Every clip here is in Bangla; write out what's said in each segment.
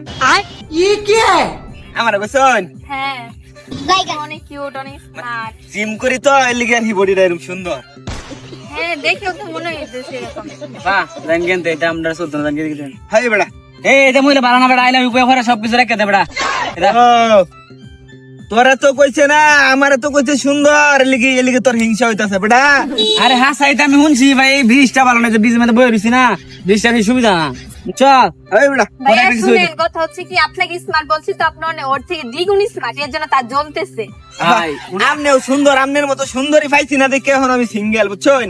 ये क्या है? আমার কইছন হ্যাঁ অনেক কিউট অনেক স্মার্ট জিম করি তো এর লিগে আর কি বডিটা এরকম সুন্দর। হ্যাঁ দেখেও তো মনে হচ্ছে সেরকম বাহ জানগেন তো এটা আমরা সুলতান জানগেন দিছেন হাই বেড়া এই এটা মইলা বাড়ানা বেড়া আইলা উপরে পরে সবকিছু রেখে দে বেড়া এটা ও, তোরা তো কইছে না আমারে তো কইছে সুন্দর এর লিগে তোর হিংসা হইতাছে বেড়া। আরে হ্যাঁ সাইটা আমি শুনছি ভাই এই ব্রিজটা ভালো না যে ব্রিজের মধ্যে বয়ে রইছি না ব্রিজটা বেশি সুবিধা না চল হাই বেড়া ভাইয়া কিছু শুনেন কথা হচ্ছে কি আপনাকে স্মার্ট বলছি তো আপনার ওর থেকে দ্বিগুণ স্মার্ট এর জন্য তার জ্বলতেছে ভাই আমনেও সুন্দর আমনের মতো সুন্দরী পাইছি না দেখে এখন আমি সিঙ্গেল বুঝছন।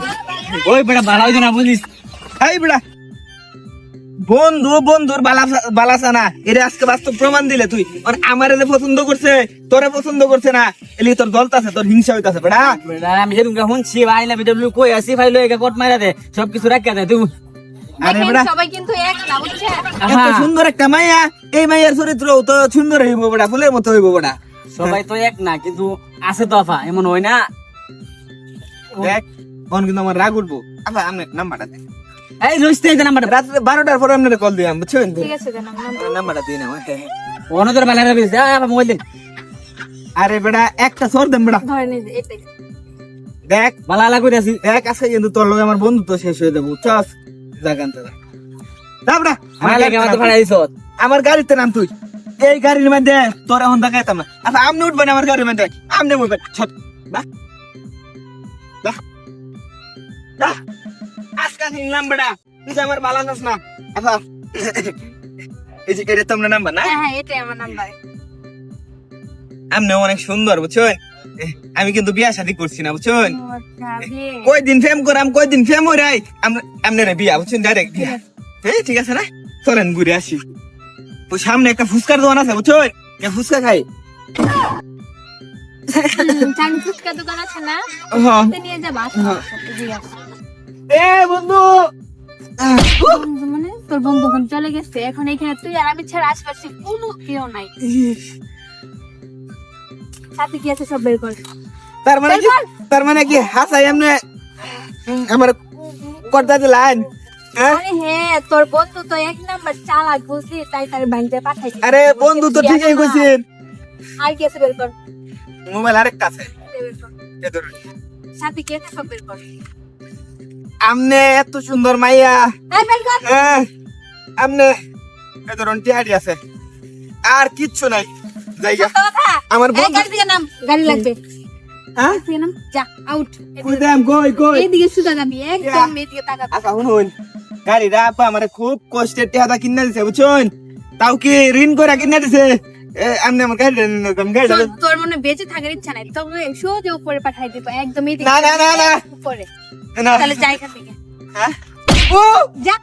ওই বেড়া ভালো হইতো না বুঝিস হাই বেড়া বন্ধু বন্ধুর বালাসা না এটা আজকে বাস্তব প্রমাণ দিলে তুই আর আমারে যে পছন্দ করছে তোরে পছন্দ করছে না এলি তোর দলতাছে তোর হিংসা হইতাছে বেড়া। বেড়া আমি যেরকম শুনছি আইলা ভিডিও কই আসি ফাইল একা কট মাইরা দে সবকিছু রাখা দে তুই আরে দেখেন বেড়া সবাই কিন্তু এক না বুঝছেন এত সুন্দর একটা মাইয়া এই মাইয়ার চরিত্র তো সুন্দর হইব বেড়া ফুলের মতো হইব বেড়া। সবাই তো এক না কিন্তু আছে তফা এমন হয় না দেখ কোন কিন্তু আমার রাগ উঠবো আবার আমি নাম্বারটা দে এই রইস্তে এই নাম্বার রাত্রে 12টার পরে আপনারে কল দিলাম বুঝছেন ঠিক আছে দেন আমরা নাম্বারটা দিই না অনদর ভালো হবে মোবাইল দে আরে বেড়া একটা সর দেন বেড়া ধরেন এই যে এটাই দেখ ভালো লাগা কইতাছি দেখ আজকে কিন্তু তোর লগে আমার বন্ধুত্ব শেষ হয়ে যাবো চস জাগান তো তারপরা ভালো লাগে আমার তো ফাড়াইছ আমার গাড়িতে নাম তুই এই গাড়ির মধ্যে তোর এখন দেখাইতাম না আচ্ছা আমনে উঠবেন আমার গাড়ির মধ্যে আমনে উঠবেন ছত বাহ বাহ বাহ আজকে নিলাম বেড়া তুই তো আমার বালা নাস না আচ্ছা এই যে এটা তোমরা নাম্বার না হ্যাঁ হ্যাঁ এটাই আমার নাম্বার আমনে অনেক সুন্দর বুঝছেন আমি কিন্তু বিয়া শাদী করছি না বুঝছেন আচ্ছা বিয়ে কয়দিন ফেম করাম কয়দিন ফেম হইরাই আমনে রে বিয়া বুঝছেন ডাইরেক্ট বিয়া হ্যাঁ ঠিক আছে না চলেন ঘুরে আসি ওই সামনে একটা ফুচকার দোকান আছে বুঝছেন ফুচকা খাই চান ফুচকা দোকান আছে না হ্যাঁ ওতে নিয়ে যাবা জি আছে এ বন্ধু বন্ধু মানে তোর বন্ধু এখন চলে গেছে এখন এখানে তুই আর আমি ছাড়া আশপাশে কোনো কেউ নাই সাথে কি আছে সব বের কর তার মানে কি হাসাই এমনি আমার করতে দিলেন হ্যাঁ আরে হ্যাঁ তোর বন্ধু তো এক নাম্বার চালাক বুঝলি তাই তার ব্যাংকে পাঠাই দিছি। আরে বন্ধু তো ঠিকই কইছেন আর কি আছে বের কর মোবাইল আরেকটা আছে বের কর এ ধরুন। সাথে কি আছে সব বের কর আমনে এত সুন্দর মাইয়া এই বের কর হ্যাঁ আমনে এ ধরুন টিহারি আছে আর কিচ্ছু নাই জায়গা সত্য কথা আমার এই বন্ধু গাড়ি থেকে নাম গাড়ি লাগবে হ্যাঁ গাড়ি থেকে নাম যা আউট কই দাম কই এইদিকে সুদা যাবি একদম এদিকে তাকা আচ্ছা শুনুন গাড়িটা আপা আমারে খুব কষ্টের টেহাদা কিনে দিছে বুঝছেন তাও কি ঋণ করে কিনে দিছে আমনে আমার গাড়িটা গাড়িটা তোর মনে বেঁচে থাকার ইচ্ছা নাই তবে সোজা উপরে পাঠাই দিব একদম এদিকে না না না না উপরে না তাহলে যাই এখান থেকে হ্যাঁ ও যা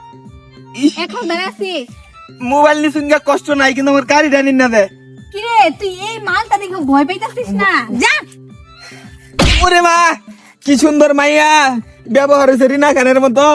ইস, এখন দাঁড়াছি মোবাইল নিয়ে শুনগা কষ্ট নাই কিন্তু আমার গাড়িটা নিন না দে কিরে তুই এই মালটা দেখে ভয় পাইতাছিস না যা ওরে মা কি সুন্দর মাইয়া ব্যবহার হয়েছে রিনা খানের মতো